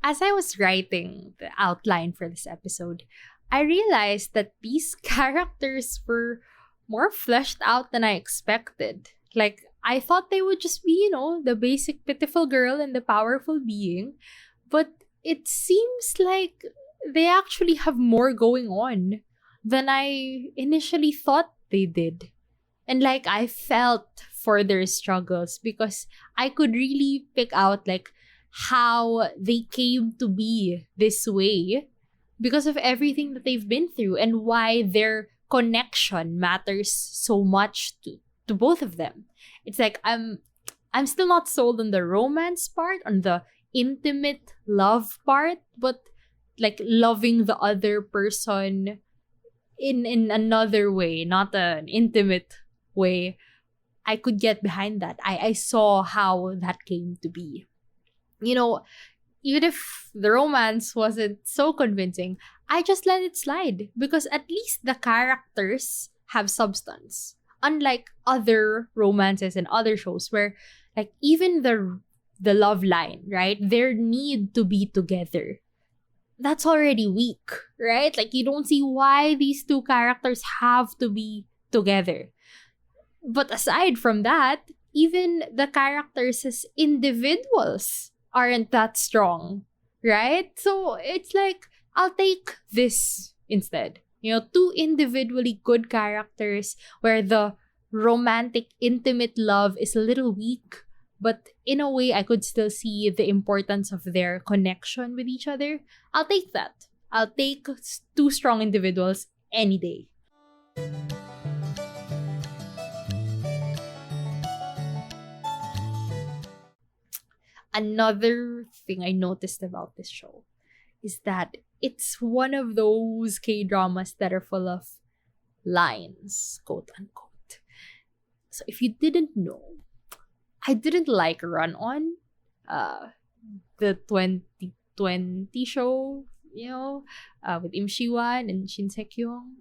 as I was writing the outline for this episode, I realized that these characters were more fleshed out than I expected. Like, I thought they would just be, the basic pitiful girl and the powerful being. But it seems like they actually have more going on than I initially thought they did. And like, I felt for their struggles because I could really pick out like how they came to be this way because of everything that they've been through and why their connection matters so much to both of them. It's like I'm still not sold on the romance part, on the intimate love part, but like loving the other person in another way, not an intimate way. I could get behind that. I saw how that came to be. Even if the romance wasn't so convincing, I just let it slide because at least the characters have substance. Unlike other romances and other shows where like even the love line, right? Their need to be together. That's already weak, right? Like you don't see why these two characters have to be together. But aside from that, even the characters as individuals aren't that strong, right? So it's like, I'll take this instead. Two individually good characters where the romantic, intimate love is a little weak, but in a way, I could still see the importance of their connection with each other. I'll take that. I'll take two strong individuals any day. Another thing I noticed about this show is that it's one of those K-dramas that are full of lines, quote unquote. So if you didn't know, I didn't like Run On, the 2020 show, with Im Shi-wan and Shin Se-kyung,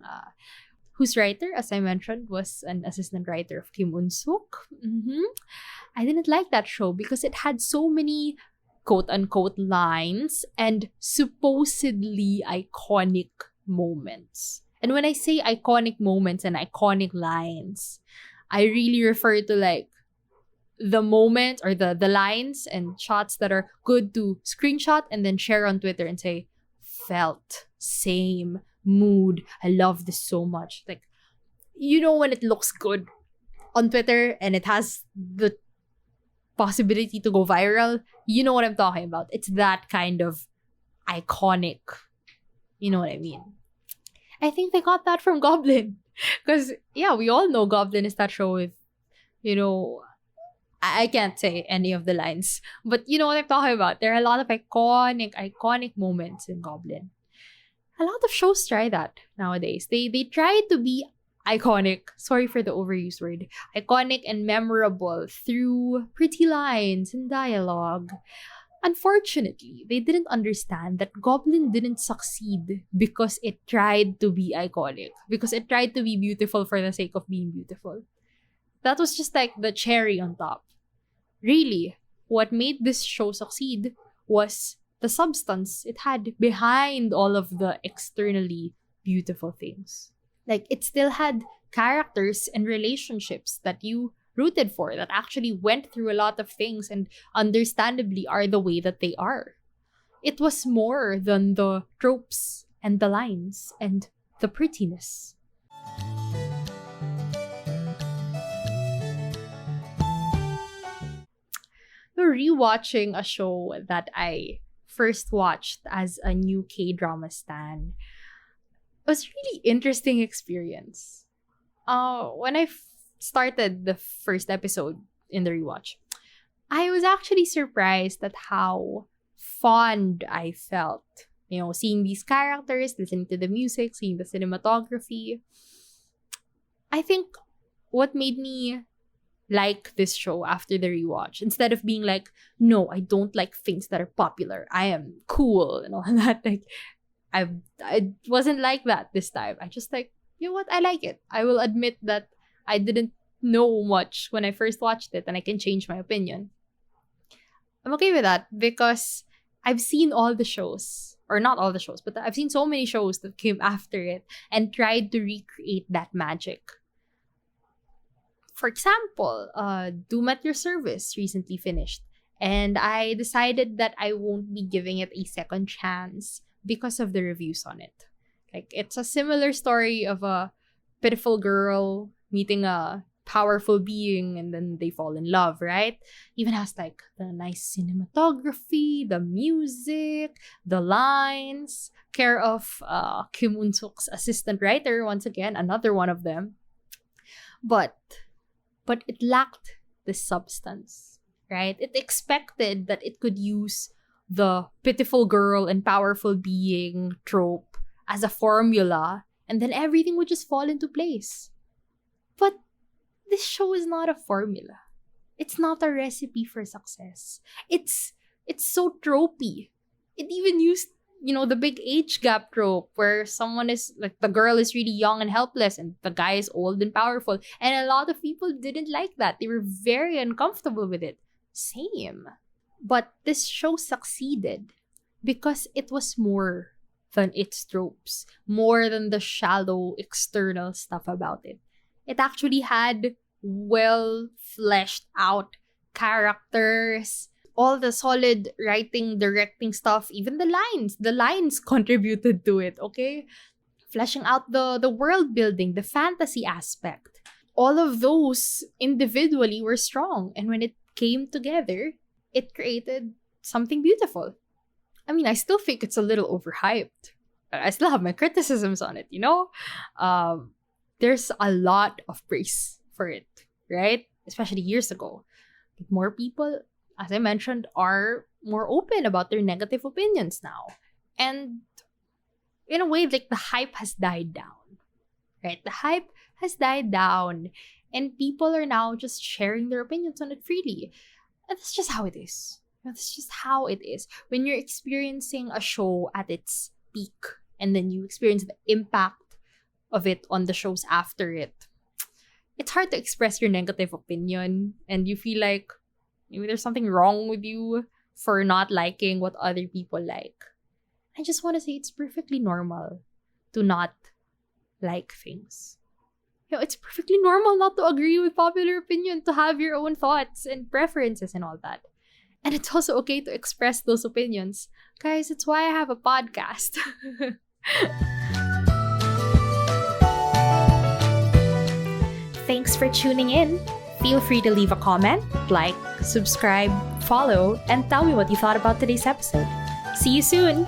whose writer, as I mentioned, was an assistant writer of Kim Un-suk. I didn't like that show because it had so many quote-unquote lines and supposedly iconic moments. And when I say iconic moments and iconic lines, I really refer to like the moment or the lines and shots that are good to screenshot and then share on Twitter and say, felt, same, mood, I love this so much. Like, when it looks good on Twitter and it has the possibility to go viral, you know what I'm talking about. It's that kind of iconic. You know what I mean? I think they got that from Goblin. Because, yeah, we all know Goblin is that show with, I can't say any of the lines. But you know what I'm talking about. There are a lot of iconic moments in Goblin. A lot of shows try that nowadays. They try to be iconic. Sorry for the overused word. Iconic and memorable through pretty lines and dialogue. Unfortunately, they didn't understand that Goblin didn't succeed because it tried to be iconic. Because it tried to be beautiful for the sake of being beautiful. That was just like the cherry on top. Really, what made this show succeed was the substance it had behind all of the externally beautiful things. Like, it still had characters and relationships that you rooted for, that actually went through a lot of things and understandably are the way that they are. It was more than the tropes and the lines and the prettiness. Rewatching a show that I first watched as a new K-drama stan was a really interesting experience. When I started the first episode in the Rewatch, I was actually surprised at how fond I felt. Seeing these characters, listening to the music, seeing the cinematography. I think what made me like this show after the Rewatch, instead of being like, no, I don't like things that are popular, I am cool and all that, like, I wasn't like that this time. I just like, you know what, I like it. I will admit that I didn't know much when I first watched it and I can change my opinion. I'm okay with that because I've seen all the shows, or not all the shows, but I've seen so many shows that came after it and tried to recreate that magic. For example, Doom at Your Service recently finished, and I decided that I won't be giving it a second chance because of the reviews on it. Like, it's a similar story of a pitiful girl meeting a powerful being and then they fall in love, right? Even has like the nice cinematography, the music, the lines, care of Kim Un-suk's assistant writer, once again, another one of them. But it lacked the substance, right? It expected that it could use the pitiful girl and powerful being trope as a formula, and then everything would just fall into place. But this show is not a formula. It's not a recipe for success. It's so tropey. It even used, the big age gap trope where someone is like, the girl is really young and helpless and the guy is old and powerful. And a lot of people didn't like that. They were very uncomfortable with it. Same. But this show succeeded because it was more than its tropes, more than the shallow external stuff about it. It actually had well fleshed out characters, all the solid writing, directing stuff, even the lines contributed to it, okay? Fleshing out the world building, the fantasy aspect. All of those individually were strong, and when it came together, it created something beautiful. I mean, I still think it's a little overhyped. I still have my criticisms on it, there's a lot of praise for it, right? Especially years ago. But more people, as I mentioned, are more open about their negative opinions now. And in a way, like, the hype has died down, right? The hype has died down and people are now just sharing their opinions on it freely. And that's just how it is. That's just how it is. When you're experiencing a show at its peak and then you experience the impact of it on the shows after it, it's hard to express your negative opinion and you feel like maybe there's something wrong with you for not liking what other people like. I just want to say it's perfectly normal to not like things. It's perfectly normal not to agree with popular opinion, to have your own thoughts and preferences and all that. And it's also okay to express those opinions. Guys, it's why I have a podcast. Thanks for tuning in. Feel free to leave a comment, like, subscribe, follow, and tell me what you thought about today's episode. See you soon!